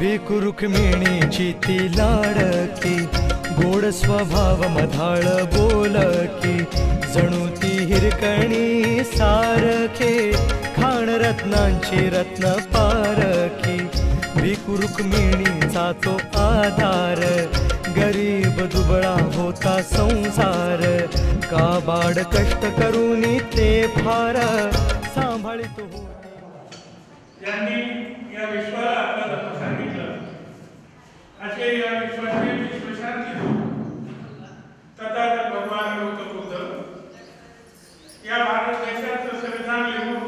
भिकू रुक्मिणीची ती लाडकी, गोड स्वभाव मधाळ बोलकी, जणू ती हिरकणी सारखे, खाण रत्नांची रत्न पारखी. भिकू रुक्मिणीचा तो आधार, गरीब दुबळा होता संसार, काबाड कष्ट करूनी ते फार सांभाळीत होते. यांनी या विश्वाला आपला धर्म सांगितलं, असे या विश्वाचे विश्वशांती तथागत भगवान गौतम बुद्ध या भारत देशाचं संविधान लिहून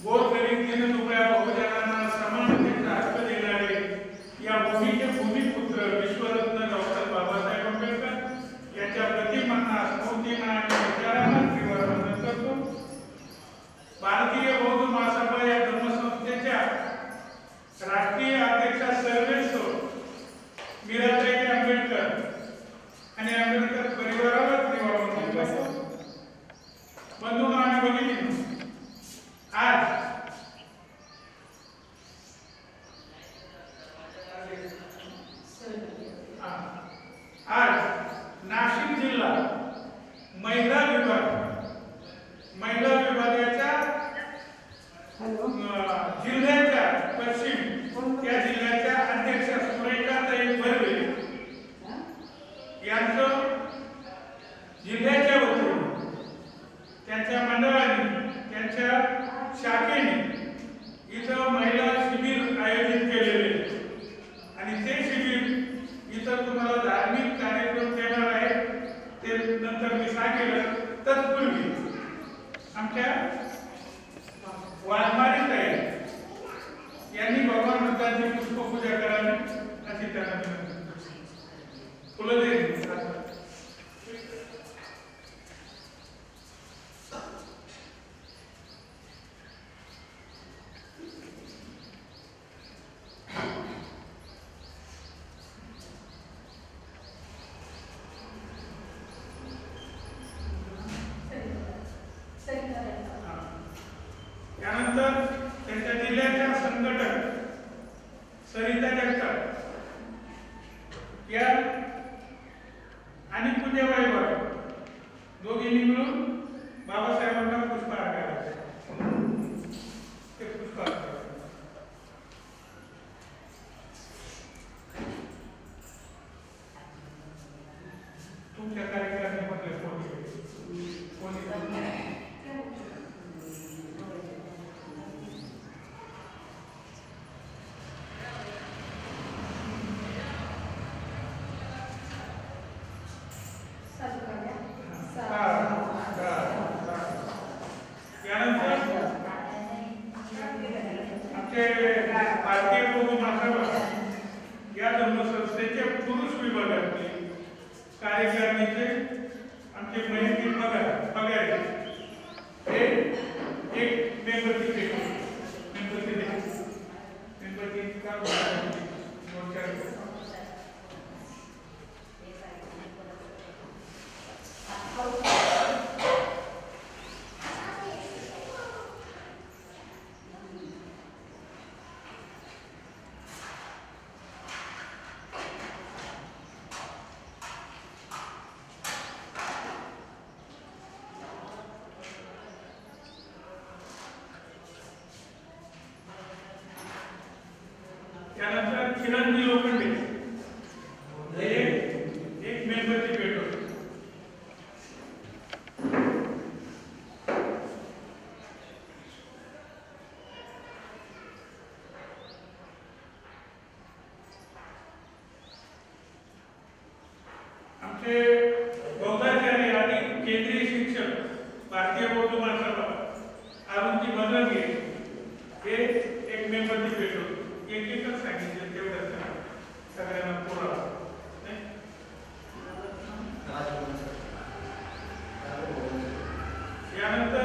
गोरगरीब दीनदुबळ्या बहुजनांना समानतेचा हक्क देणारे या भूमीचे भूमिपुत्र विश्वरत्न डॉक्टर बाबासाहेब आंबेडकर यांच्या प्रतिमांना, स्मृतींना आणि विचारांना तीव्र वंदन करतो. भारतीय बौद्ध महासभा या धर्मसंस्थेच्या राष्ट्रीय अध्यक्षा सर्वेश्वर मीराताई आंबेडकर आणि आंबेडकर परिवाराला तीव्र वंदन करतो. बंधूंनो आणि भगिनींनो, आज नाशिक जिल्हा महिला विभागाच्या जिल्ह्याच्या पश्चिम या जिल्ह्याच्या अध्यक्षा सुरेखाताई बर्वे यांचं जिल्ह्याच्या वतीने, त्यांच्या मंडळाने, त्यांच्या शाखेने इथं महिला शिबिर आयोजित केलेले आणि ते शिबिर इथं तुम्हाला धार्मिक कार्यक्रम देणार आहे. ते नंतर मी सांगेल. तत्पूर्वी आमच्या वाघमारी ताई यांनी भगवान बुद्धांची पुष्पपूजा करावी अशी त्यांना विनंती. फुलदेवी त्यानंतर त्यांच्या जिल्ह्याच्या संघटक सरिता जगताप या आणि पूजाबाई बाबा दोघींनी मिळून बाबासाहेबांना पुष्पहार करायचे. ते पुष्पहार तुमच्या कार्यक्रमामध्ये कोणी भारतीय बौद्ध महासभा या धर्मसंस्थेचे पुरुष विभागातले कार्यकारिणीचे आमचे महेंद्र पगारे हे एक मेंबरची का त्यानंतर चिरंजी लोखंडे एक मेंबरची भेट होती. आमचे बौद्धाचार्य आणि केंद्रीय शिक्षक भारतीय बौद्ध महासभा अरुणजी बनगे हे एक मेंबरची भेट होती. एकच सांगितलं तेवढंच सगळ्यांना पुरा. यानंतर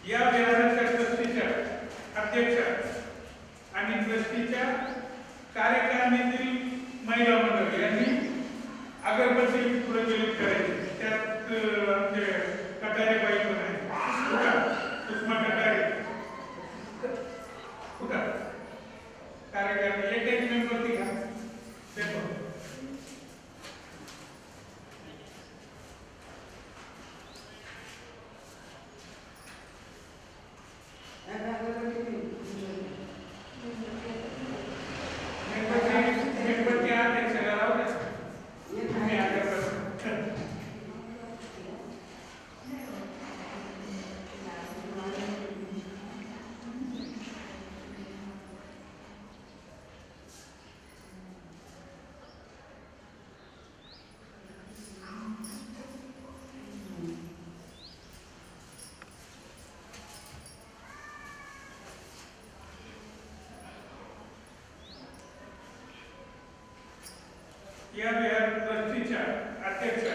या विहाराच्या ट्रस्टीच्या अध्यक्षा आणि ट्रस्टीच्या कार्यकारिणीतील महिला मंडळ यांनी अगरबत्ती प्रज्वलित करायची. त्यात आमचे कटारे बाई पण आहे. या विहार ट्रस्टीच्या अध्यक्ष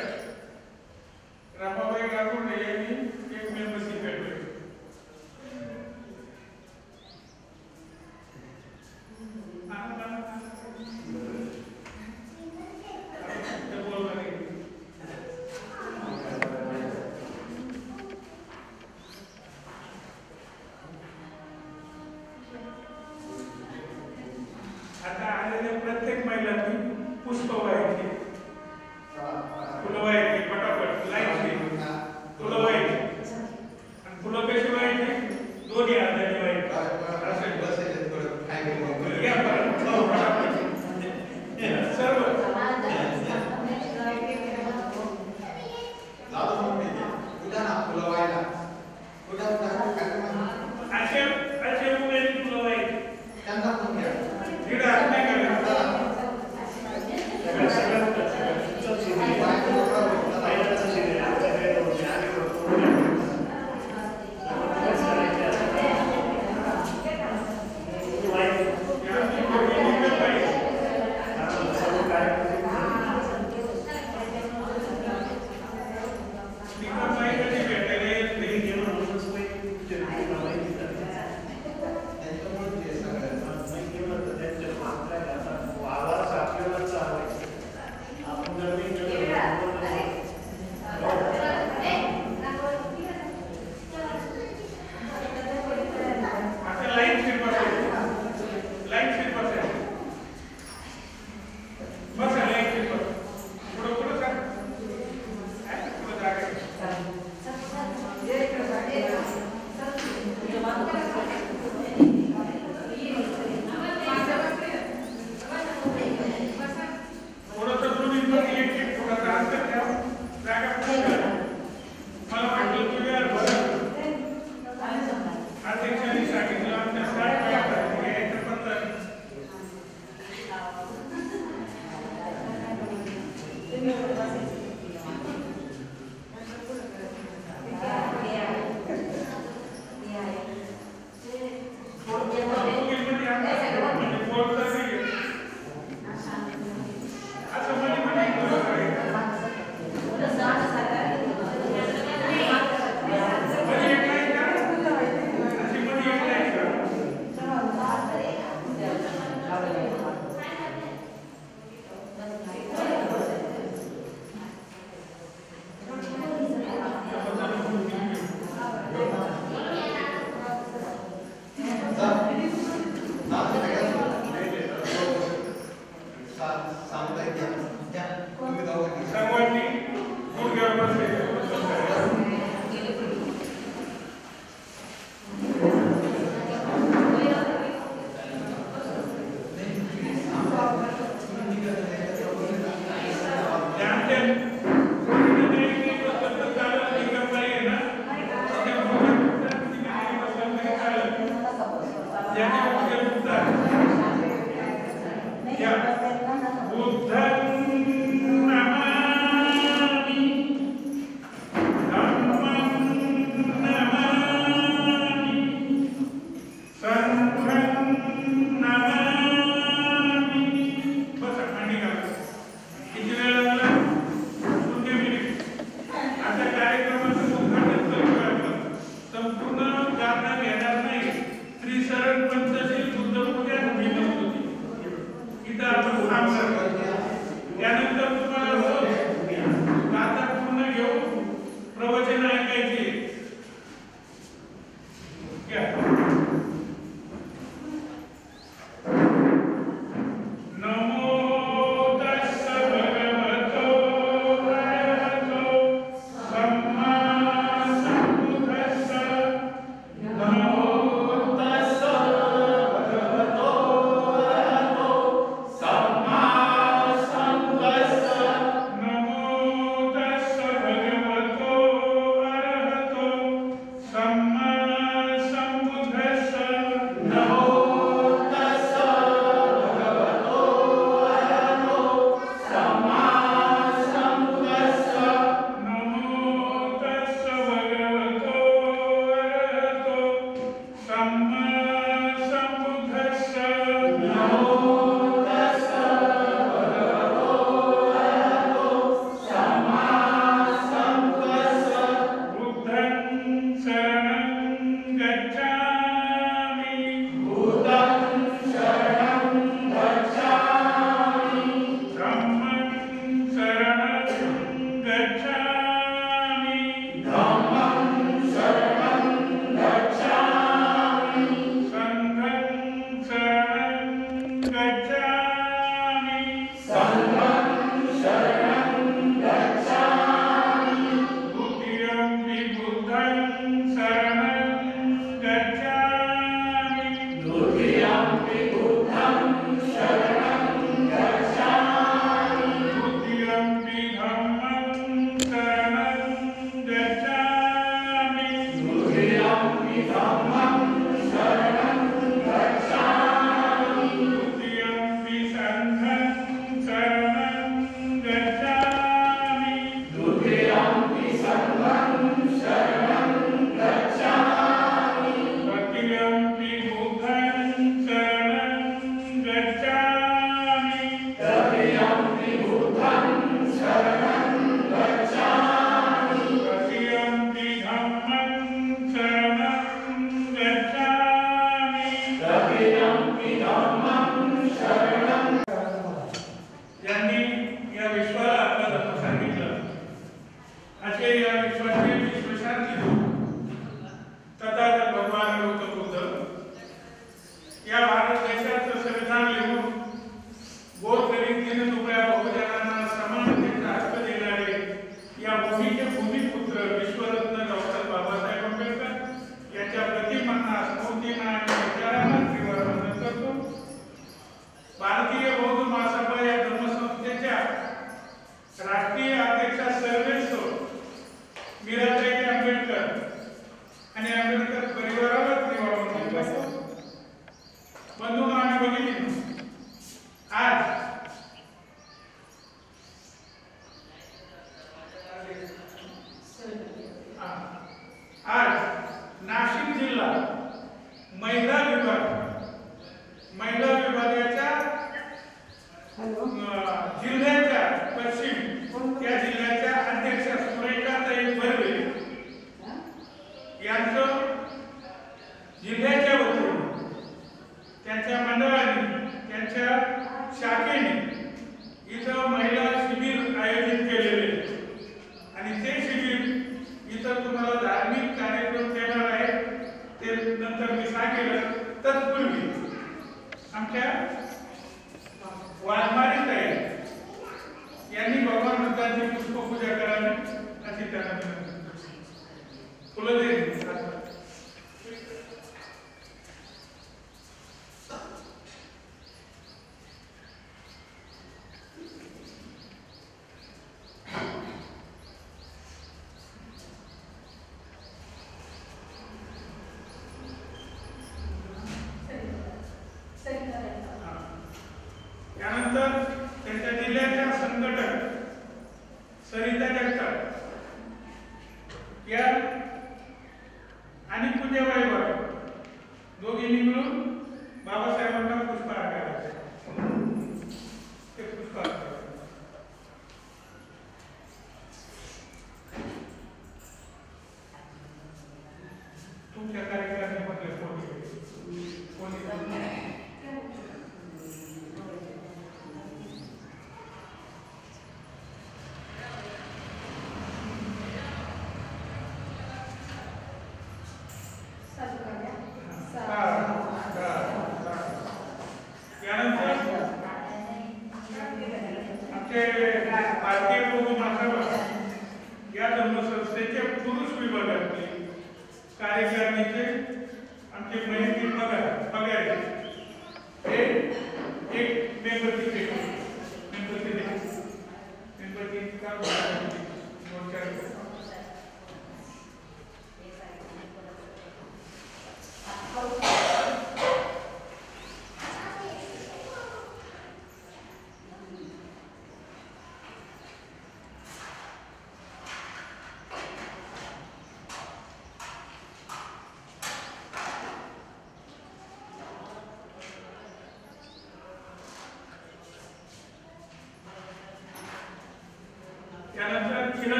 रमाबाई गांगुर्डे यांनी एक मेंबरशिप भेटवली. आता आलेल्या प्रत्येक महिलांनी पुष्प व्हायचे, फुलं व्हायची, पटापट लाईनचे फुलं व्हायची. आणि फुलं कशी व्हायची? दोन्ही हाताने व्हायची. सर्व असे उमेदी फुलं व्हायची.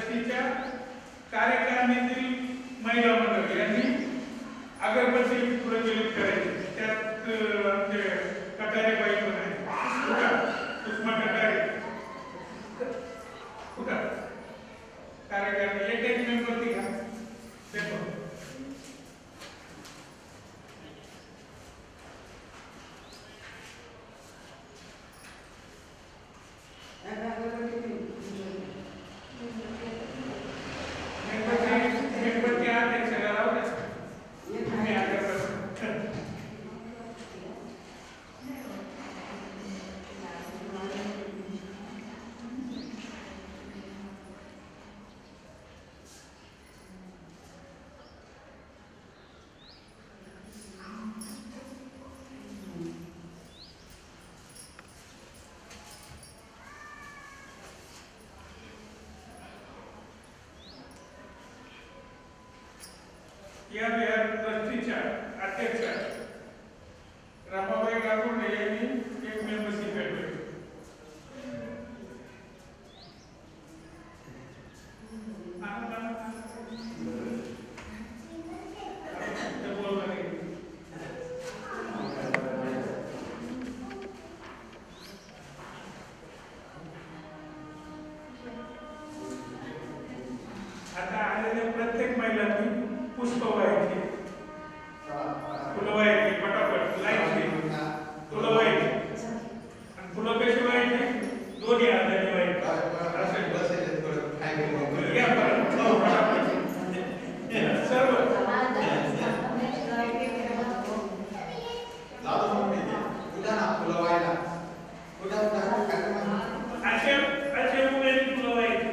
ट्रस्टीच्या कार्यकारिणीतील महिला मंडळ यांनी अगरबत्ती प्रज्वलित करायची. त्यात आमचे कटारे बाई पण आहे, सुषमा कटारे कार्यकारिणी एक मेंबर ती घ्या. या बिहार ट्रस्टीच्या अध्यक्ष रामाबाई गागुर्डे यांनी एक मेंबरशिप भेटली. आता आलेल्या प्रत्येक महिलांनी पुष्प व्हायचे, फुलं व्हायची, पटापट लाईटची फुलं व्हायची. आणि फुलं कशी व्हायची? दोन्ही हाताने व्हायची. सर्व असे उमेदी फुलं व्हायची.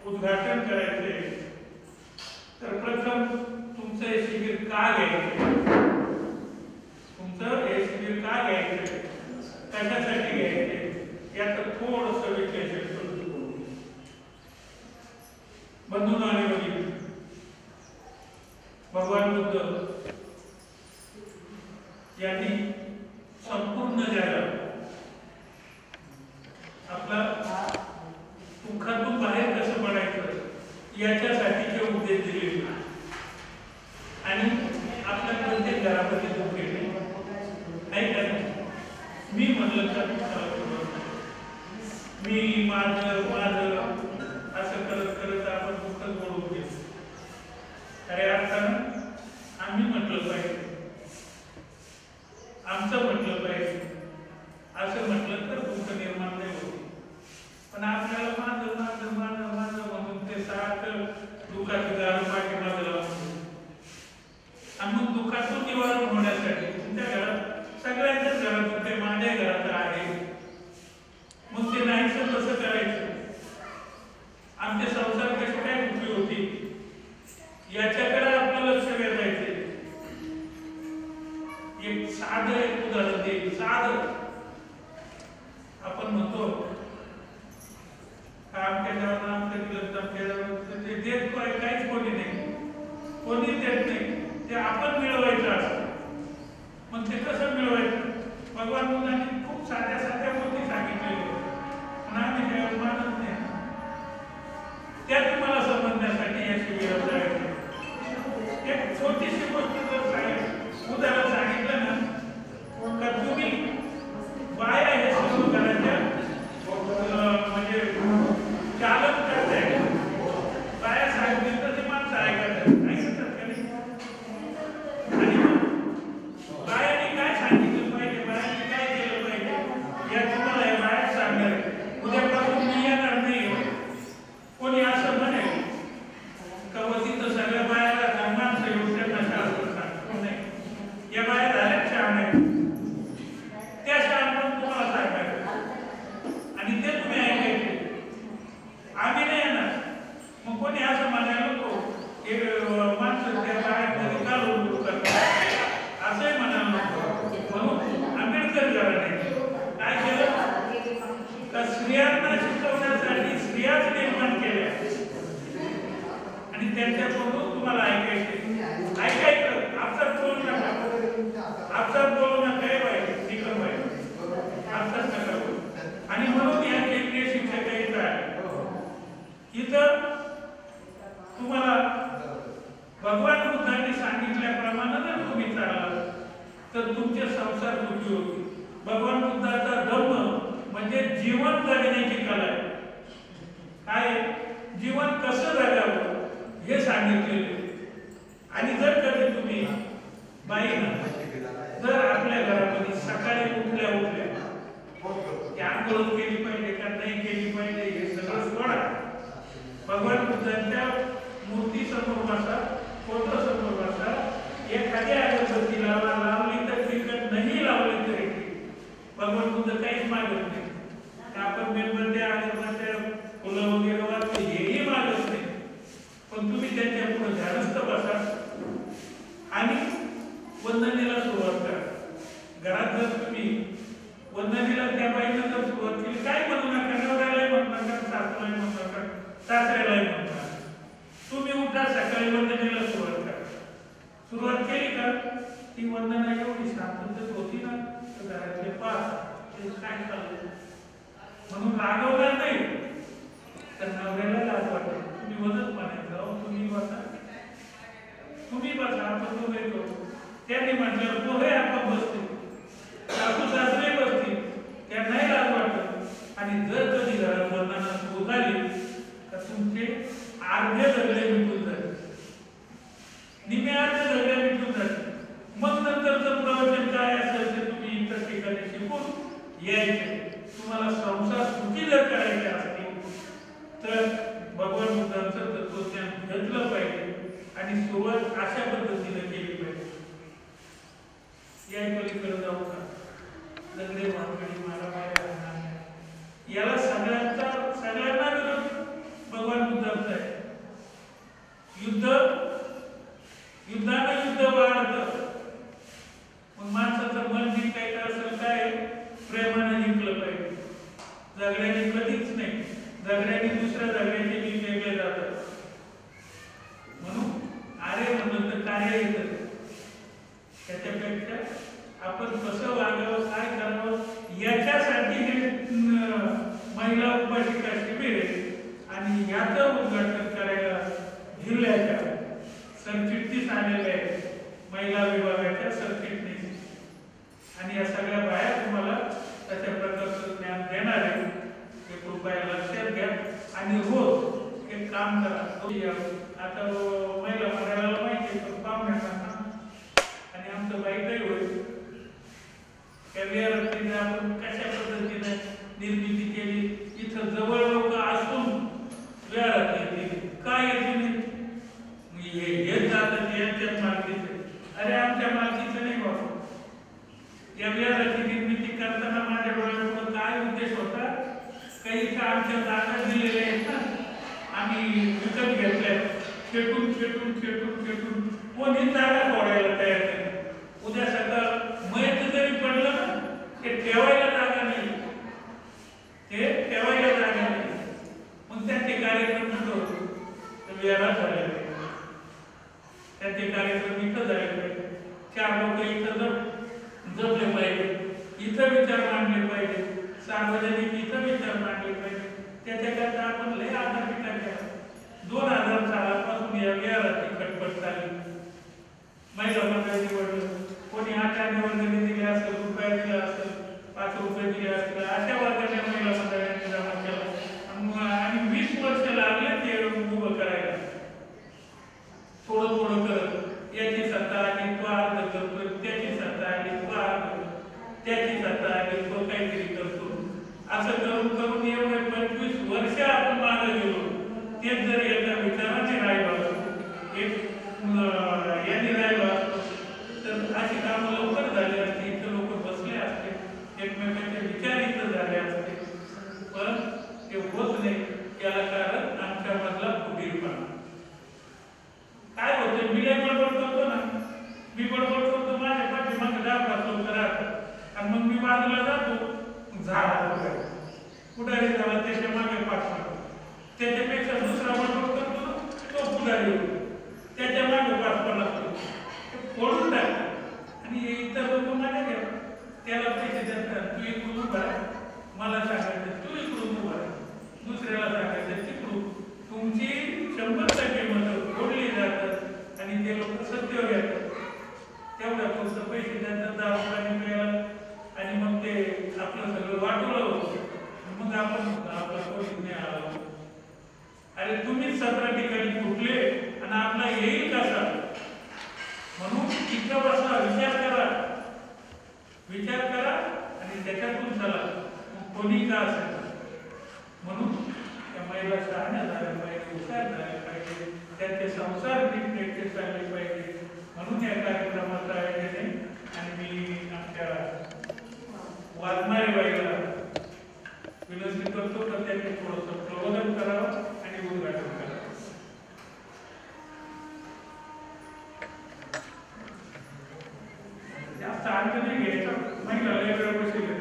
उद्घाटन करायचे तर प्रथम तुमचं हे शिबिर का घ्यायचं, तुमचं हे शिबिर का घ्यायचं, कशासाठी घ्यायचे याचं थोडंसं विश्लेषण करू. बंधू आणि वडील, भगवान बुद्ध यांनी संपूर्ण जगात आपला दुःखातून बाहेर कसं पडायचं याच्यासाठीचे उपदेश दिले आणि आपल्या प्रत्येक घरामध्ये दुःख येते नाही का. मी म्हणलं तर मी माझं असं करत करत आपण दुःख बोलून घेतो. अरे अर्थानं आम्ही म्हटलं पाहिजे, आमचं म्हटलं पाहिजे. असं म्हटलं तर दुःख निर्माण नाही होते. पण आपल्याला माझं माझं माझं माझं म्हणून ते सारखं दुःखाचं गाणं पाठीमागे लावून आणि मग दुःखाचं निवारण होण्यासाठी तुमच्या घरात सगळ्यांच्याच घरात दुःख आहे, माझ्या घरात आहे, मग ते नाहीचं कसं करायचं, आमचे संसार कसे काय दुःखी होती याच्याकडे आपलं लक्ष वेधायचे. एक साधं एक उदाहरण देईल. साधं आपण म्हणतो आमच्या जेवण आमच्या दिलं ते देत काहीच कोणी नाही, कोणी देत नाही, ते आपण मिळवायचं असतं. मग ते कसं मिळवायचं, भगवान बुद्धांनी खूप साध्या साध्या गोष्टी सांगितलेल्या आणि आम्ही त्यावर मानत नाही. त्या तुम्हाला समजण्यासाठी या शिबिरात जायचं. एक छोटीशी गोष्ट जर सांगितलं, उदाहरण सांगितलं ना तर तुम्ही बाया हे सुरू करायच्या म्हणजे चालक करताय, बाया सांगतील तर ते माणसं ऐकतात का नाही. आणि बायांनी काय सांगितलं पाहिजे, बायांनी काय केलं पाहिजे या तुम्हाला हे बाया सांगणार. उद्यापासून मी येणार नाही कोणी असं म्हणेल का व तिथं सगळ्या बायाला माणसं येऊन त्यांना शास्त्र सांगतो नाही. या बाया झाल्या छान आहेत, त्या शाळेत तुम्हाला सांगायचं आणि ते तुम्ही ऐकायचे. आम्ही नाही येणार. मग कोणी असं म्हणायला नको हे माणसं त्या बायांमध्ये का लोक करतात असंही म्हणायला नको. म्हणून आंबेडकर घराणे काय केलं का स्त्रियांना शिकवण्यासाठी स्त्रियाच निर्माण केल्या आणि त्यांच्याकडून तुम्हाला ऐकायचं. आपसात बोलू नका, आपसात बोलू नका हे पाहिजे शिकव पाहिजे, आपसात नका बोलू. आणि म्हणून या केंद्रीय शिक्षक इथं आहे. इथं तुम्हाला भगवान बुद्धांनी सांगितल्याप्रमाणे जर तुम्ही चालला तर तुमचे संसार सुखी होतील. भगवान बुद्धाचा धर्म म्हणजे जीवन जगण्याची कला आहे. काय जीवन कसं जगावं हे सांगितलेले. आणि जर कधी तुम्ही बाईनं जर आपल्या घरामध्ये सकाळी उठल्या उठल्या आंदोलन केली पाहिजे का नाही केली पाहिजे हे सगळं सोडा. भगवान बुद्धांच्या मूर्ती समोर बसा, फोटो समोर बसा, एखाद्या अगरबत्ती लावली तर तिकट नाही लावली तरी भगवान बुद्ध काहीच मागत नाही. आपण मेणबत्त्या अगरबत्त्या फुलं वगैरे वाचते हेही मागत नाही. पण तुम्ही त्यांच्या पुढे ध्यानस्थ बसा आणि वंदनेला सुरुवात करा. घरात जर तुम्ही वंदनेला त्या बाईनं जर सुरुवात केली, काय म्हणू नका, नवऱ्यालाही म्हणू नका, सासूलाही म्हणू नका, सासऱ्यालाही म्हणू नका. तुम्ही उठा सकाळी वंदनेला सुरुवात करा. सुरुवात केली का ती वंदना एवढी शांततेत होती ना तर घरातले पाच ते काय चाललं म्हणून रागवणार नाही तर नवऱ्याला लाज वाटते. तुम्ही वदत म्हणायचं तुम्ही बसा, तुम्ही बसा, आपण दोघे करू. त्यांनी म्हटलं पोहे आपण बसतो, सासू सासरे बसतील, त्यांनाही लाज वाटत. आणि जर कधी घरात वंदना सुरू झाली तर तुमचे अर्धे झगडे मिटून जाते, निम्मे अर्धे झगडे मिटून जाते. मग नंतरचं प्रवचन काय असेल ते तुम्ही इतर ठिकाणी शिकून यायचे. तुम्हाला संसार सुखी जर करायचे असतील तर भगवान बुद्धांचं तत्वज्ञान घेतलं पाहिजे आणि सुरुवात अशा पद्धतीने केली पाहिजे. या पलीकडे जाऊ का दगडे भानगडी मारामाऱ्या याला सगळ्यांना विरोध भगवान बुद्ध सरचिटणीस आलेले आहेत महिला विभागाच्या सरचिटणीस, आणि या सगळ्या बाया तुम्हाला तशा प्रकारचं ज्ञान देणार आहे. हे कृपया लक्षात घ्या आणि रोज एक काम करा. आता महिला मंडळाला माहिती पण पाहुण्यांना आणि आमचं बाईकही होईल त्या विहारातली आपण कशा पद्धतीने निर्मिती केली. इथं जवळ लोक असून विहारात येतील काय येतील हेच जातात यांच्याच मालकीचे. अरे आमच्या मालकीचं नाही बाबा. या विहाराची निर्मिती करताना माझ्या डोळ्यापुढे काय उद्देश होता, काही आमच्या जागा दिलेल्या आहेत ना, आम्ही विकत घेतल्या, खेटून खेटून खेटून खेटून कोणी जागा सोडायला तयार नाही. उद्या सकाळ मयत जरी पडलं ना, ते ठेवायला जागा नाही, ते ठेवायला जागा नाही. मग त्यांचे कार्यक्रम कुठं होतो, तर विहारात झाले पाहिजे. त्यांचे कार्यक्रम इथं झाले पाहिजे. 4 लोक इथं जपले पाहिजे, इथं विचार मांडले पाहिजे, सार्वजनिक इथं विचार मांडले पाहिजे. त्याच्याकरता आपण लय आधारपिठा केला. 2000 सालापासून या विहाराची खटपट चालली. महिला मंडळ निवडलं, कोणी 8 वर्गाने दिले असेल, रुपया दिला असेल, 5 रुपये दिले असतील, अशा वर्गाने महिला मंडळाने जमा केला आणि 20 वर्ष लागले ते उभं करायला. थोडं थोडं करत याची सत्ता आली तो अर्ध करतो, त्याची सत्ता आली तो अर्ध, त्याची सत्ता आली तो काहीतरी करतो. असं करून करून एवढे 25 वर्ष आपण मागे गेलो. तेच जर एका विचाराने राहिलो यांनी राहिलो असतो तर अशी कामं लवकर झाली असते. इथं लोक बसले असते, एकमेकांचे विचार इथं झाले असते, पण ते होत नाही. याला कारण आमच्या मधला फुटीरपणा. काय होतं, मी बडबड करतो ना, मी बडबड करतो, माझ्या पाठीमागे 10 लोक राहतात आणि मग मी बाजूला जातो, झाला पुढारी झाला त्याच्या मागे पाठवतो. त्याच्यापेक्षा दुसरा बडबड करतो तो पुढारी होतो, त्याच्या मागे 5-50 लोक फोडून टाकतात आणि इतर लोक मागे घ्या. त्याला पैसे देतात, तू इकडून उभा राहा, मला सांगायचं तू इकडून उभा राहा, दुसऱ्याला सांगायचं तिकडून. तुमची 100% मतं फोडली जातात आणि ते लोक सत्तेवर येतात. तेवढ्या पुढचं पैसे देतात 10 रुपयाने मिळालं आणि मग ते आपलं सगळं वाटवलं होतं. मग आपण आपला कोणी नाही आला. अरे तुम्हीच 17 ठिकाणी फुटले आणि आपला येईल कसा? म्हणून इतकं बसा, विचार करा आणि त्याच्यातून चला. कोणी का असेल म्हणून त्या महिला शहाण्या झाल्या पाहिजे, हुशार झाल्या पाहिजे, त्यांचे संसार नीटनेटके चालले पाहिजे. म्हणून या कार्यक्रमाचं आयोजन आहे. आणि मी आमच्या वाघमारे बाईला विनंती करतो तर त्यांनी थोडंसं प्रबोधन करावं आणि उद्घाटन करावं. जास्त अंक नाही घ्यायचा, महिला लय वेळ बसले,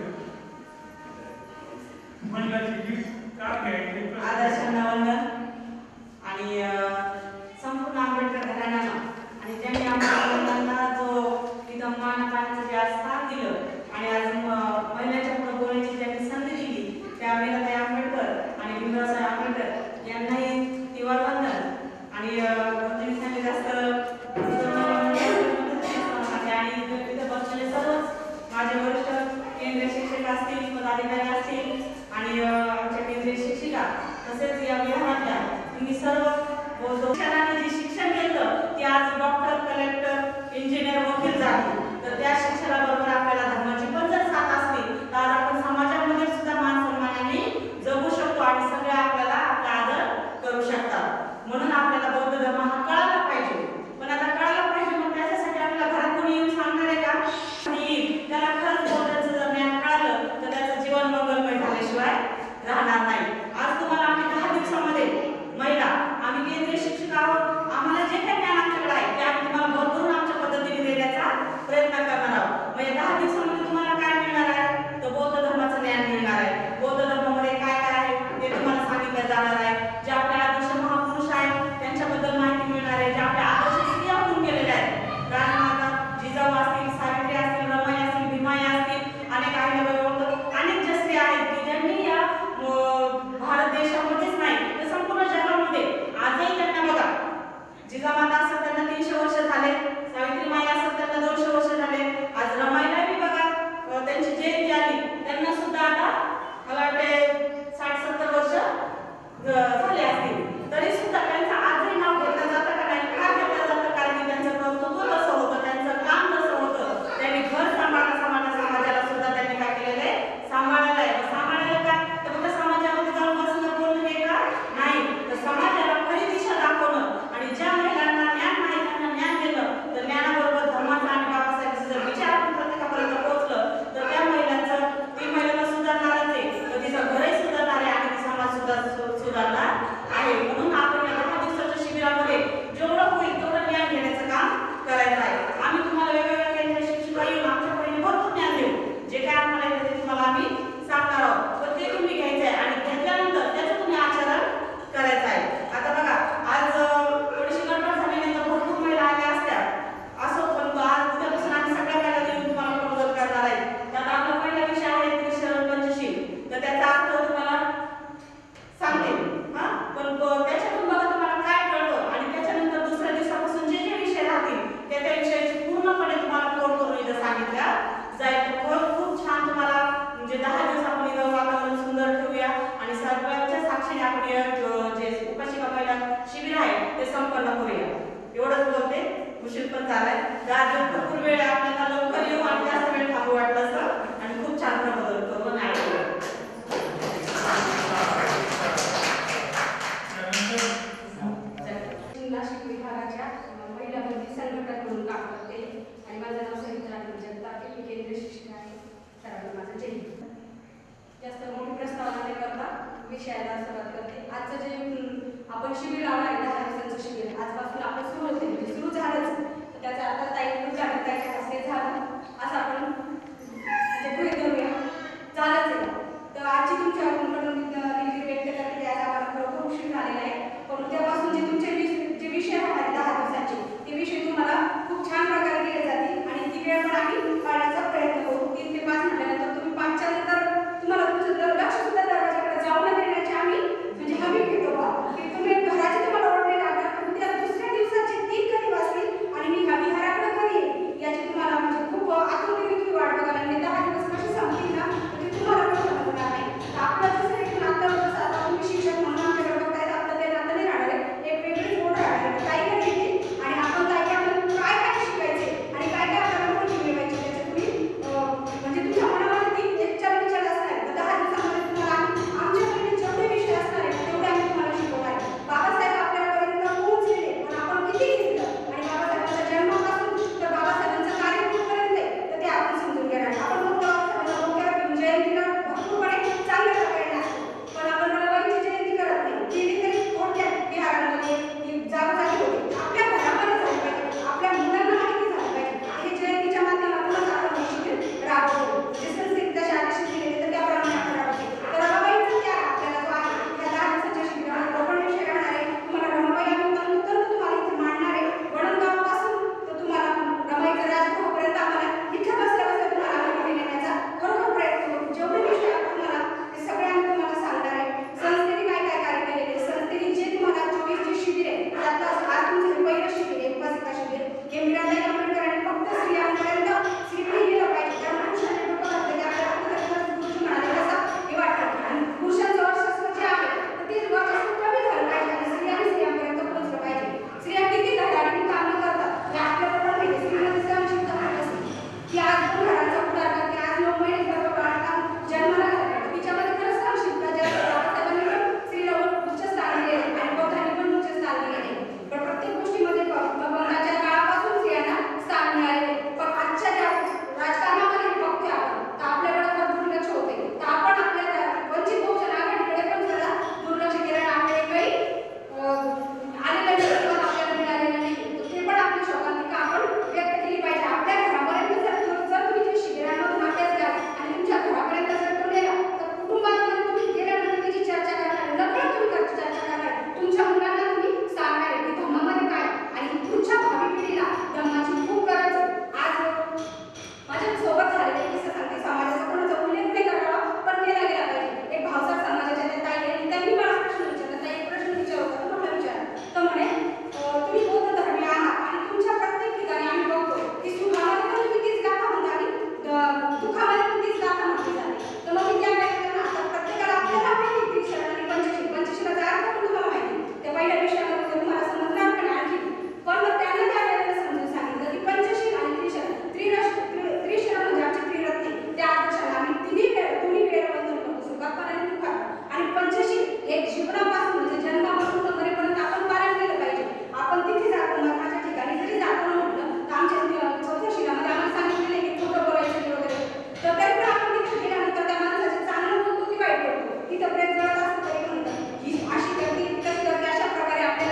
महिलाची का घ्यायची आदर्शांना वंदन आणि संपूर्ण आंबेडकर घराण्याला आणि ज्यांनी आमच्या मुलांना जो तिथं मानपानाचं जे स्थान दिलं आणि आज महिलांच्या पुढे बोलायची ज्यांनी संधी दिली त्या अमिताताई आंबेडकर आणि भीमरावसाहेब आंबेडकर यांनाही तिवार वंदन. आणि सांगितले जास्त आणि तिथे बसलेले सर्वच माझे वरिष्ठ केंद्रीय शिक्षक असतील, पदाधिकारी असतील आणि आमच्या केंद्रीय शिक्षिका तसेच या विभागातल्या तुम्ही सर्व शिक्षणाने जे शिक्षण घेतलं ते आज डॉक्टर, कलेक्टर, इंजिनियर, वकील झाले. तर त्या शिक्षणाबरोबर आपल्याला धर्माची पण जर साथ असली तर आज आपण समाजामध्ये सुद्धा मान सन्मानाने जगू शकतो आणि सगळे आपल्याला आपला आदर करू शकतात. म्हणून आपल्याला बौद्ध धर्म हा कळायला पाहिजे. पण आता कळायला पाहिजे मग त्याच्यासाठी आपल्याला घरात कोणी येऊन सांगणार आहे का? त्याला खरंच बौद्धांचं जर ज्ञान कळालं तर त्याचं जीवन मंगलमय झाल्याशिवाय राहणार नाही. आज तुम्हाला आम्ही 10 दिवसामध्ये महिला आम्ही केंद्रीय शिक्षक आहोत, आम्हाला जे काही ज्ञान आमच्याकडे आहे ते आम्ही तुम्हाला भरभरून आमच्या पद्धतीने देण्याचा प्रयत्न करणार आहोत. म्हणजे 10 दिवसामध्ये तुम्हाला काय मिळणार आहे तर बौद्ध धर्माचं ज्ञान मिळणार आहे. बौद्ध धर्मामध्ये काय काय आहे ते तुम्हाला सांगितलं जाणार आहे. जे आपल्या आदर्श महापुरुष आहेत त्यांच्याबद्दल माहिती मिळणार आहे. शिबिर आहे ते संपन्न करूया. एवढंच बोलते. उशीर पण झालाय. 10 दिवस भरपूर वेळ आपल्याला लवकर येऊ आणि जास्त वेळ थांबू वाटलं असं आणि खूप छान प्रबोधन करून आहे. नाशिक विभागाच्या महिला बंदी संघटक म्हणून काम करते आणि माझं नाव सरिता जगताप. मी केंद्रीय शिक्षक आहे. सर्वांना माझं जय हिंद. जास्त मोठी प्रस्तावना न करता विषयाला सुरुवात करते. आजचं जे आपण शिबिर लावलं आहे 10 दिवसांचं शिबिर आजपासून आपण सुरू होते म्हणजे सुरू झालंच. तर त्याचा आता ताईच्या हस्ते झालं असं आपण म्हणजे गृहीत धरूया. झालंच आहे. तर आजची तुमच्याकडून दिलगिरी व्यक्त करते. आज आम्हाला खरोखर उशीर झालेला आहे. पण उद्यापासून जे तुमचे जे विषय आहेत 10 दिवसाचे ते विषय तुम्हाला खूप छान प्रकारे दिले जातील आणि ती वेळ पण आम्ही पाळण्याचा प्रयत्न करू. 3 ते 5 म्हटल्यानंतर तुम्ही 5च्या नंतर तुम्हाला तुमचं लक्ष सुद्धा दरवाजाकडे जाऊ न देण्याची आम्ही म्हणजे हमी घेतो बा की तुम्ही घराची तुम्हाला ओढ नाही लागणार. उद्या दुसऱ्या दिवसाचे 3 कधी वाजतील आणि मी विहाराकडे कधी येईल याची तुम्हाला म्हणजे खूप आतुरतेने वाट बघायला आणि 10 दिवस कसे संपतील ना म्हणजे तुम्हाला पण समजणार नाही. तर आपलं जसं एक नातं होतं आता तुम्ही शिक्षक म्हणून आमच्याकडे बघतायत आपलं ते नातं नाही राहणार आहे. एक वेगळीच ओढ राहणार आहे. ताईकडे येते आणि आपण ताईकडून काय काय शिकायचे आणि काय काय आपल्याला माहिती मिळवायची त्याचे तुम्ही म्हणजे तुमच्या मनामध्ये 3 एक 4 विचार असणार आहेत. 10 दिवसामध्ये तुम्हाला आमच्याकडे जेवढे विषय असणार आहेत तेवढे आम्ही तुम्हाला शिकवणार आहे. बाबासाहेब आपल्यापर्यंत पोहोचले पण आपण किती घेतलं आणि बाबासाहेबांच्या जन्मापासून तर बाबासाहेबांचं कार्य कुठपर्यंत आहे तर ते आपण समजून घेणार. आपण फक्त बाबासाहेबांना डोक्यावर घेऊन जयंतीला भरपूरपणे चांगल्या प्रकारे नाचतो पण आपण रविवारीची जयंती करत नाही. केली तरी थोडक्यात विहारांमध्ये जागोजागी होते. आपल्या घरामध्ये झाली पाहिजे. आपल्या मुलांना माहिती झाली पाहिजे. हे जयंतीच्या माध्यमातूनच आपण शिबिर राबवतो. म्हणजे संस्कृत जसे आदेश दिले तर त्याप्रमाणे आपण राबवतो. तर रमाबाईचा त्याग आपल्याला जो आहे त्या 10 दिवसाच्या शिबिरामध्ये कोकण विषय राहणार आहे. तुम्हाला रमाबाई आम्ही तंतोतंत तुम्हाला इथे मांडणार आहे. वडणगावापासून तर तुम्हाला रमाईच्या राजगृहापर्यंत आम्हाला इथे बसल्या बसल्या तुम्हाला आम्ही नेण्याचा खरोखर प्रयत्न करू. जेवढे विषय आपण तुम्हाला ते सगळे आम्ही तुम्हाला सांगणार आहे. संस्थेने काय काय कार्य केलेले संस्थेने जे तुम्हाला 24 जे शिबिर आहे त्यातलं आज तुमचं जे पहिलं शिबिर आहे उपासिका शिबिर हे मीराबाई आंबेडकरांनी फक्त स्त्रियांपर्यंत स्त्रीने गेलं पाहिजे. त्यामुळे पुरुषांनी डोकं घातलं की आपल्याला पुरुष म्हणाले असं हे वाटतं आणि पुरुषांचं वर्चस्व जे आहे तर ते वर्चस्व कमी झालं पाहिजे आणि स्त्रियांपर्यंत पोहोचलं पाहिजे. स्त्रिया किती धडाडीने कामं करतात हे आपल्याला पण माहिती. स्त्रीमध्ये सहनशीलता खूप असते. ती आज 2 घरांचा पुढार करते. आज 9 महिने गर्भपात जन्माला घालते. तिच्यामध्ये खरंच सहनशीलता जास्त बाबासाहेबांनी पण स्त्रीला उच्च स्थान दिले आणि बौद्धांनी पण उच्च स्थान दिले. पण प्रत्येक गोष्टीमध्ये बंधाच्या काळापासून स्त्रियांना स्थान मिळाले. पण आजच्या ज्या राजकारणामध्ये बघतोय आपण तर आपल्याकडे फार दुर्लक्ष होते. तर आपण आपल्या वंचित बहुजन आघाडीकडे पण जरा दुर्लक्ष केलं आणि आपल्याला काही आलेलं नाही आपल्याला मिळालेलं नाही. ते पण आपली शोकांतिका आपण व्यक्त केली पाहिजे. आपल्या घरापर्यंत जर तुम्ही जे शिबिरांमधून अभ्यास घ्याल आणि तुमच्या घरापर्यंत जर तो नेला तर कुटुंबामध्ये तुम्ही गेल्यानंतर त्याची चर्चा करणार नकळत तुम्ही चर्चा करणार. तुमच्या मुलांना तुम्ही सांगणार आहे की धम्मामध्ये काय आणि पुढच्या भावी पिढीला धम्माची खूप गरज आहे. आज माझ्या सोबत झालेले किस्से सांगते. समाजाचा कोणाचा उल्लेख नाही करावा पण केला गेला पाहिजे. एक भावसार समाजाच्या त्या ताई आणि त्यांनी मला प्रश्न विचारला. ताई एक प्रश्न विचारला म्हटलं विचार तर म्हणे तुम्ही बौद्ध धर्मी आहात आणि तुमच्या प्रत्येक ठिकाणी आम्ही बघतो की सुखामध्ये पण तुम्ही तीच गाथा म्हणता आणि दुःखामध्ये पण तीच गाथा म्हटली जाते. तर मग मी त्या व्यक्तीला आता प्रत्येकाला आपल्याला माहिती त्रिशरण आणि पंचशीलाचा अर्थ पण तुम्हाला माहिती. त्या पहिल्या विषयामध्ये तुम्हाला समजणार पण आणखी पण मग त्यांना त्या वेळेला समजून सांगितलं की पंचशील आणि त्रिशरण त्रिशरण म्हणजे आमची त्रिरत्ने त्या आदर्शाला आम्ही दोन्ही वेळेला वंदन करतो. सुखात पण आणि दुःखात. आणि पंचशील एक जीवनापासून म्हणजे जन्मापासून तर मरेपर्यंत आपण पालन केलं पाहिजे. आपण तिथे जातो मरणाच्या ठिकाणी जरी जातो म्हटलं तर आमच्या 4थ्या शिलामध्ये आम्हाला सांगितलेलं आहे की खोटं बोलायचं नाही वगैरे. तर तरी पण आपण तिथे गेल्यानंतर त्या माणसाचे चांगलं बोलतो की वाईट बोलतो तिथं प्रेत जळत असतं तरी म्हणतात ही अशी करते तशी करते अशा प्रकारे आपल्या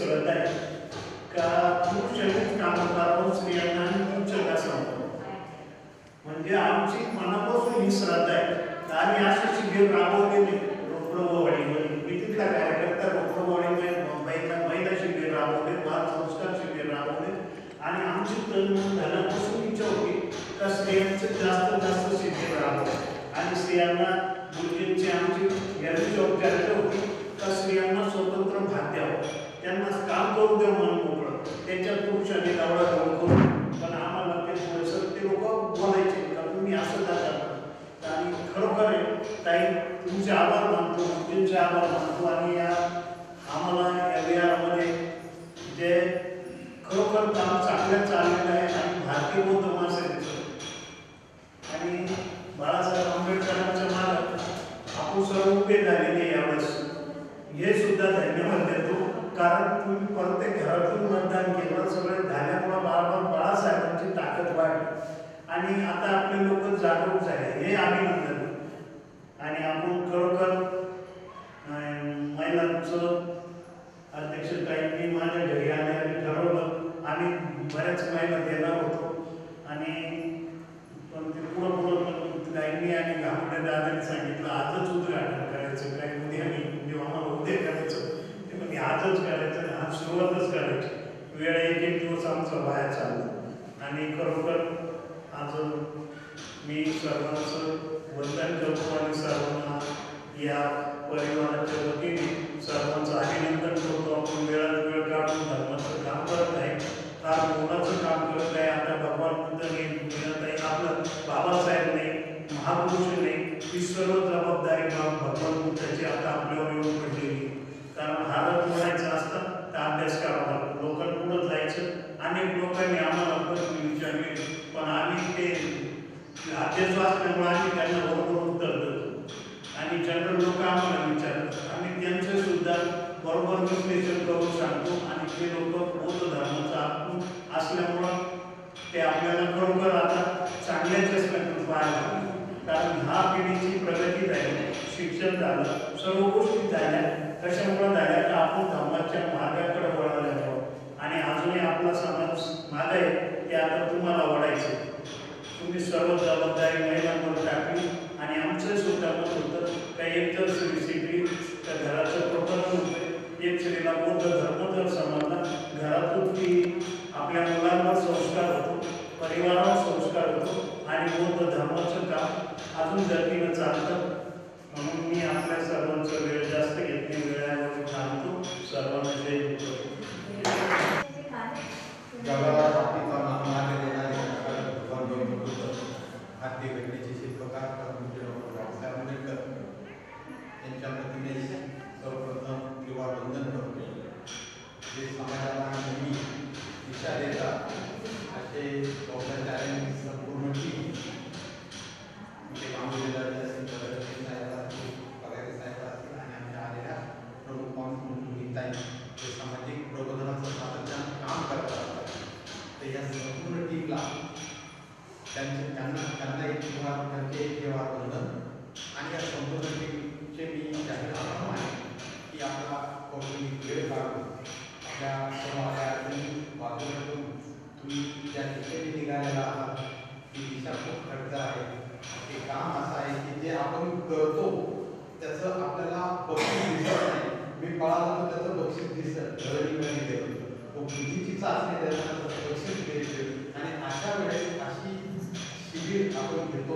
श्रद्धा आहे का पुरुषांनीच काम करावं, स्त्रियांना तुमचं का सांगतो. म्हणजे आमची मनापासून ही श्रद्धा आहे. आम्ही असे शिबिर राबवलेले रोपडवाडीमध्ये, मी तिथला कार्यकर्ता रोपडवाडीमध्ये महिला शिबिर राबवले, बाल संस्कार शिबिर राबवले आणि आमची तरुण झाल्यापासून इच्छा होती का स्त्रियांचं जास्त शिबिर राबवलं आणि स्त्रियांना मुलींची आमची याची जबाबदारी होती का स्त्रियांना स्वतंत्र भाग द्यावं, त्यांना काम करू द्या मन मोकळं, त्यांच्या पुरुषांनी लावडा घेऊन करू. पण आम्हाला ते थोडंसं ते लोक बोलायचे का तुम्ही असं का करता. आणि खरोखर ताई तुमचे आभार मानतो, मुलींचे आभार मानतो आणि या आम्हाला या विहारामध्ये जे खरोखर काम चांगलं चाललेलं आहे आणि भारतीय बौद्ध महासभेचं आणि बाळासाहेब आंबेडकरांच्या मार्गात आपण सर्व उभे झालेले यावेळेस हे सुद्धा धन्यवाद देतो. कारण तुम्ही प्रत्येक घरातून मतदान केलं, सगळे झाल्यामुळं बाळासाहेबांची ताकद वाढली आणि आता आपले लोक जागरूक झाले, हे अभिनंदन. आणि आपण खरोखर महिलांचं अध्यक्षताईंनी माझ्या घरी आले आणि ठरवलं, आम्ही बऱ्याच महिला देणार होतो आणि पण ते पुढं ताईंनी आणि घामडे दादांनी सांगितलं आजच उद्घाटन करायचं, काही उद्या नाही, आम्हाला उद्या करायचं, ते म्हणजे आजच करायचं आणि आज सुरुवातच करायची. वेळ एक दिवस आमचा वाया चालला आणि खरोखर आज मी सर्वांचं वंदन करतो आणि सर्वांना या परिवाराच्या वतीने सर्वांचं अभिनंदन करतो. आपण वेळात वेळ काढून धर्माचं काम करत आहे, फार मोलाचं काम करत आहे. आता भगवान बुद्ध नाही, आपलं बाबासाहेब नाही, महापुरुष नाही, ही सर्व जबाबदारी भगवान बुद्धाची आता आपल्यावर येऊन पडलेली. कारण भारत बोलायचं असतं तर अभ्यास करावा लागतो, लोकांपुढं जायचं. अनेक लोकांनी आम्हाला प्रश्न विचारले पण आम्ही ते अभ्यास असल्यामुळे आम्ही त्यांना बरोबर उत्तर देतो आणि जनरल लोक आम्हाला विचारतात, आम्ही त्यांचं सुद्धा बरोबर विश्लेषण करून सांगतो आणि ते लोक बौद्ध धर्माचा आत्म असल्यामुळं ते आपल्याला खरोखर आता चांगल्याच असल्यातून पाहायला लागले. कारण ह्या पिढीची प्रगती झाली, शिक्षण झालं, सर्व गोष्टी झाल्या. कशामुळे झाल्या तर आपण धर्माच्या मार्गाकडे वळायला आणि अजूनही आपला समाज मागे आहे ते आता तुम्हाला वळायचे. तुम्ही सर्व जबाबदारी महिलांवर टाकली आणि आमचं सुद्धा मत होतं काही एक तर स्त्री शिकली तर घराचं प्रकरण होतं. एक स्त्रीला बौद्ध धर्म जर समजला घरातून ती आपल्या मुलांवर संस्कार होतो, परिवारावर संस्कार होतो आणि बौद्ध धर्माचं काम अजून गतीनं चालतं. म्हणून मी आपल्या सर्वांचा वेळ जास्त घेतली, वेळावर थांबतो. सर्वांना जय हिंद. भारतीय घटनेचे शिल्पकार डॉक्टर बाबासाहेब आंबेडकर यांच्या प्रतिमेस सर्वप्रथम किंवा वंदन करतो. जे समाजाला नेहमी दिशा देतात असे बौद्धाचार्यांनी संपूर्ण टीम म्हणजे मामुलीदारी असतील, प्रगती साहेब असतील, पगारे साहेब असतील आणि आमच्या आलेल्या प्रमुख माणूस जे सामाजिक प्रबोधनाचं सातत्यानं काम करतात. तर या संपूर्ण टीमला त्यांना एक वंदन आणि या संपूर्ण टीमचे मी जाहीर आभार आहे की आपला कौटुंबिक वेळ काढून आपल्या सर्वांच्या अडचणी बाजूला ठेवून तुम्ही ज्या दिशेने निघालेला आहात ती दिशा खूप खर्च आहे. ते काम असं आहे की जे आपण करतो त्याचं आपल्याला बक्षीस दिसत नाही. मी पळाला तर त्याचं बक्षीस दिसत घडीमध्ये देतो, तो बुद्धीची चाचणी देताना त्याचं बक्षीस देतो आणि अशा वेळेस अशी शिबिर आपण घेतो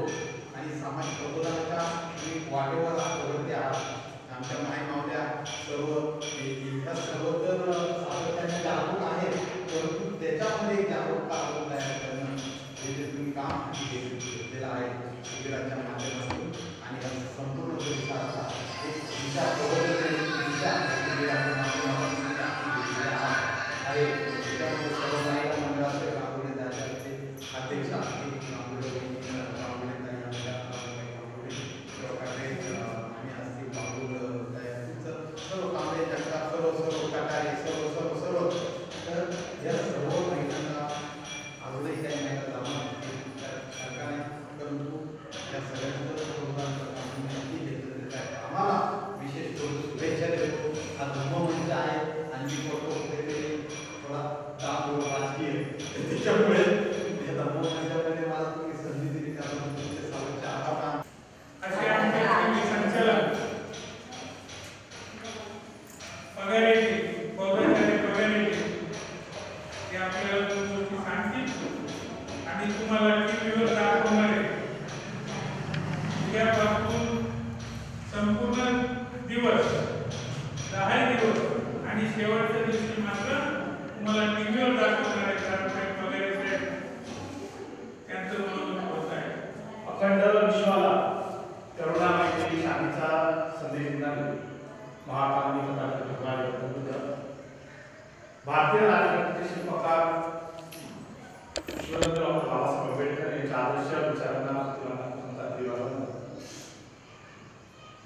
आणि समाज प्रबोधनाच्या वाटेवर प्रगती आहात. आमच्या माय मावल्या सर्व ह्या सर्व तर सातत्याने जागरूक आहेत, परंतु त्याच्यामध्ये एक जागरूकता आपण तयार करणं हे जे तुम्ही काम घेतलेलं आहे शिबिराच्या माध्यमातून आणि संपूर्ण परिसराचा एक दिशा दिशा शिबिराच्या माध्यमातून आहे. त्याच्यामध्ये सर्व महिला मंडळाचे राबवले जात अध्यक्ष असतील सर्व कांबळे जगतात, सर्व कटारे सर्व तर या सर्व महिलांना अजूनही काही महिला जमा सरकारने, परंतु या सगळ्यांचं उद्यापासून संपूर्ण दिवस 10 दिवस आणि शेवटच्या दिवशी मात्र तुम्हाला टीव्हीवर दाखवणार आहे कार्यक्रम वगैरे त्यांचं मनोरंजन होत आहे. अखंड विश्वाला करुणा मैत्री शांतीचा संदेश देणारे महात्मा भगवान गौतम बुद्ध भारतीय राज्यघटनेचे शिल्पकार डॉक्टर बाबासाहेब आंबेडकर यांच्या आदर्श विचारांना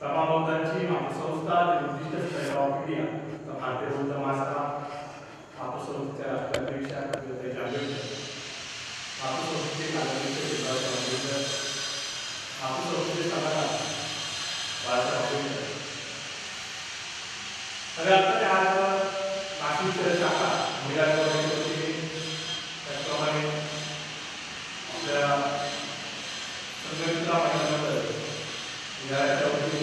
तमाम बौद्धांची मातृसंस्था बुद्धिस्ट सोसायटी ऑफ इंडिया तर भारतीय बौद्ध महासभा मातृसंस्थेच्या राष्ट्राध्यक्ष आंबेडकर मातृसंस्थेचे कार्याध्यक्ष शिवराज आंबेडकर मातृसंस्थेचे सभासद बाळासाहेब आंबेडकर खऱ्या अर्थाने आज नाशिक शाखा महिला वतीने त्याचप्रमाणे आपल्या संघटनेला महिलांबद्दल विद्यालयाच्या वतीने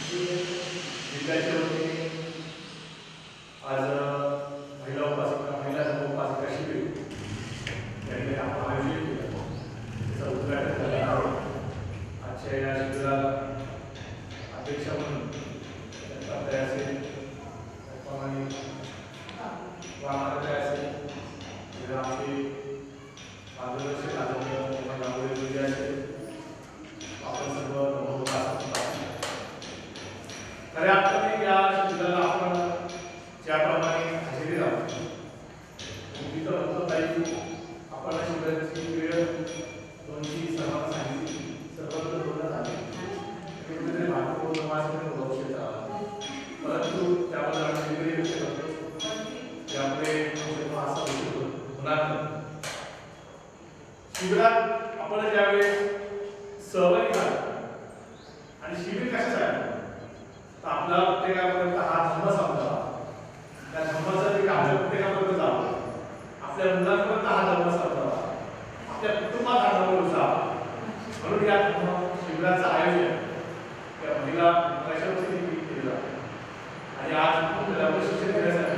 जिल्ह्याच्या वतीने आज महिला उपासिका शिबिर यांनी आपण आयोजित केलं. त्याचं उद्घाटन झालं आहे. आजच्या या शिबिराला अध्यक्ष म्हणून दत्तात्रय असेल, त्याचप्रमाणे वामात्रय असेल, आमचे मार्गदर्शक आदरणीय असेल, आपण सर्व खऱ्या अर्थाने या शिबिराला आपण ज्याप्रमाणे हजेरी लावतो तिथं होतं काही आपण शिबिराची वेळ 2ची सर्वांना सांगितली, सर्वत्र बोलणं झाले वेगवेगळे मातृ समाजामध्ये भविष्य झाला, परंतु त्याबद्दल आम्ही वेगळे व्यक्त करतो. त्यामुळे असा होणार नाही. शिबिरात आपण ज्यावेळेस सहभागी झालो आणि शिबिर कशासाठी आपला प्रत्येकापर्यंत हा धर्म समजावा, त्या धर्माचं आपल्या प्रत्येकापर्यंत जावं, आपल्या मुलांपर्यंत हा धर्म समजावा, आपल्या कुटुंबात हा धर्म रुजावा, म्हणून या शिबिराचं आयोजन त्या महिला कशावरती केलं जातं. आणि आज आपल्याला प्रशिक्षण देण्यासाठी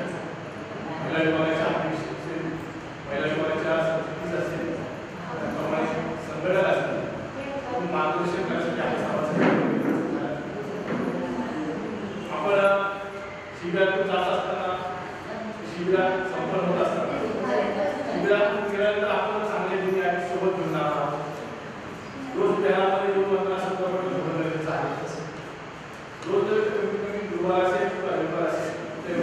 महिला विभागाच्या अध्यक्ष असेल, महिला विभागाच्या संस्कृतीच असेल, त्याप्रमाणे संघटना असतील, मार्गदर्शन करण्यासाठी आपण समाजासाठी आपण शिबिरातून जात असताना, शिबिरात संपन्न होत असताना, शिबिरातून गेल्यानंतर आपण चांगले दुनिया सोबत घेऊन जाणार. रोज घरामध्ये रोज असं घेऊन गरजेचं आहे. रोज जर कमीत कमी गुरुवार असेल किंवा रविवार असेल तर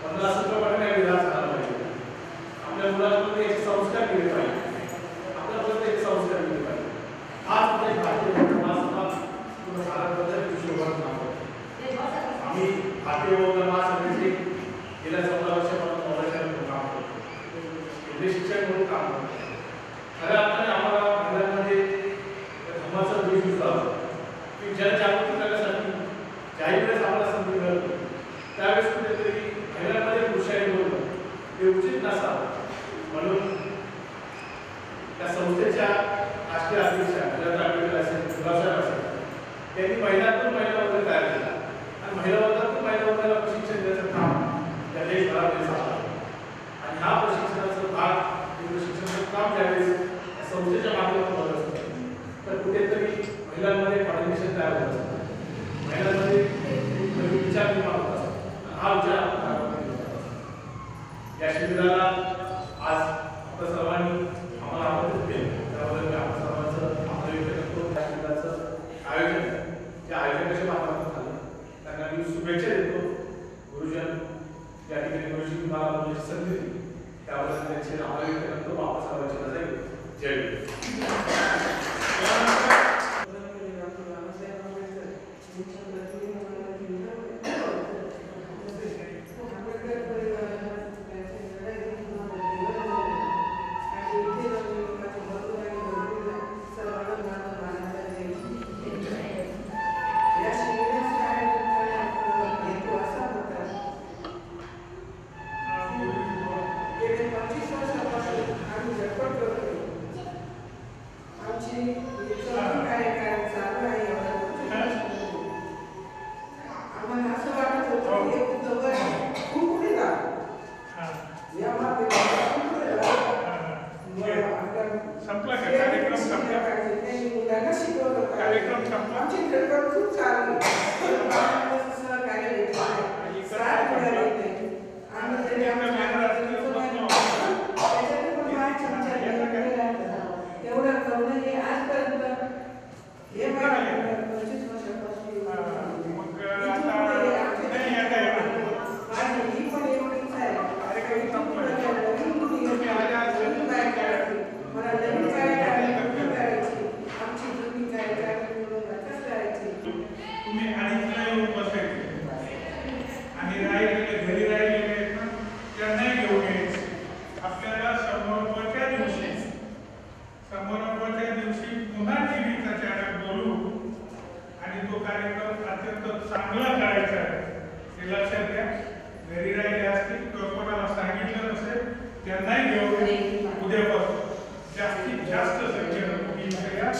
15 प्रमाणे विधान झाला पाहिजे. आपल्या मुलांमध्ये एक संस्कार केले पाहिजे, आपल्यापर्यंत एक संस्कार केले पाहिजे. आज भारतीय आम्ही भारतीय बौद्ध महासभेचे गेल्या 14 वर्षापासून पौराणिक काम करतो, शिक्षण म्हणून काम करतो. खऱ्या अर्थाने आम्हाला महिलांमध्ये धर्माचा द्वेष दिसतो की जनजागृती करण्यासाठी ज्याही वेळेस आम्हाला संधी मिळतो त्यावेळेस कुठेतरी महिलांमध्ये पुरुषांनी बोलणं हे उचित नसावं. म्हणून त्या संस्थेच्या राष्ट्रीय अध्यक्ष आंबेडकर असेल, गुलाबसाहेब असेल, त्यांनी महिलांतून महिला वर्ग तयार केला आणि महिला वर्गातून महिला वर्गाला प्रशिक्षण देण्याचं काम त्या देशभरात झालं. आणि हा प्रशिक्षणाचा भाग प्रशिक्षणाचं काम ज्यावेळेस संस्थेच्या माध्यमातून होत असतं तर कुठेतरी महिलांमध्ये कॉर्डिनेशन तयार होत असतं, महिलांमध्ये नवीन विचार निर्माण होत असतात. हा विचार या शिबिराला आज तो चांगला करायचा आहे हे लक्षात घ्या. घरी राहिले असतील किंवा कोणाला सांगितलं नसेल त्यांनाही घेऊन उद्यापासून जास्तीत जास्त संख्येनं मुली या.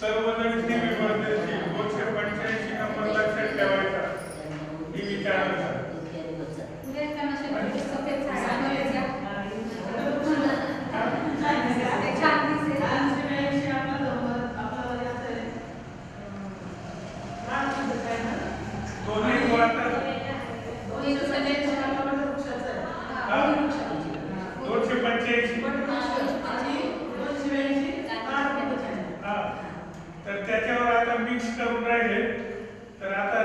सर्वजण टीव्ही मध्ये 285 नंबर लक्षात ठेवायचा टीव्ही चॅनल. तर त्याच्यावर आता मिक्स करून राहिले तर आता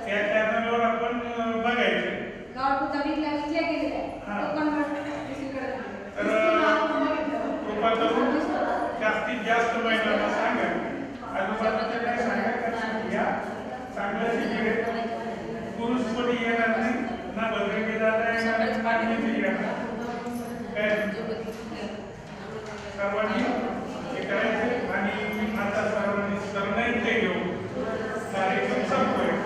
त्या चॅनलवर आपण बघायचे. तर कृपा करून जास्तीत जास्त महिलांना सांगा, आजूबाजूच्या काय सांगा या चांगलं शिबिर आहे. पुरुष कोणी येणार नाही ना, बजरंगी दादा येणार नाही, पाठीची येणार काय. सर्वांनी हे करायचे आणि आता सर्वांनी सरनाईचे घेऊन कार्यक्रम संपवायचा.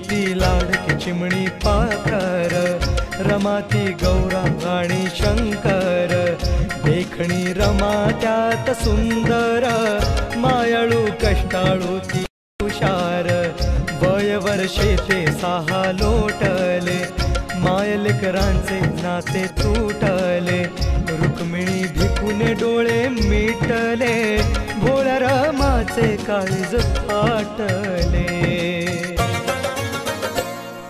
ती लाडकी चिमणी पाखर रमाती गौरा आणि शंकर देखणी रमा त्यात सुंदर मायाळू कष्टाळू ती हुशार वय वर्षे ते 6 लोटले मायलेकरांचे नाते तुटले रुक्मिणी भिकून डोळे मिटले भोळ्या रमाचे काळीज फाटले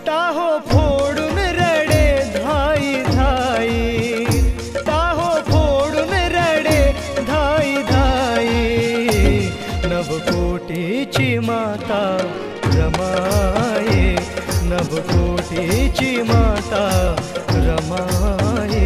टाहो फोडून रडे धाई धाई टाहो फोडून रडे धाई धाई नवकोटीची माता रमाये नवकोटीची माता रमाये.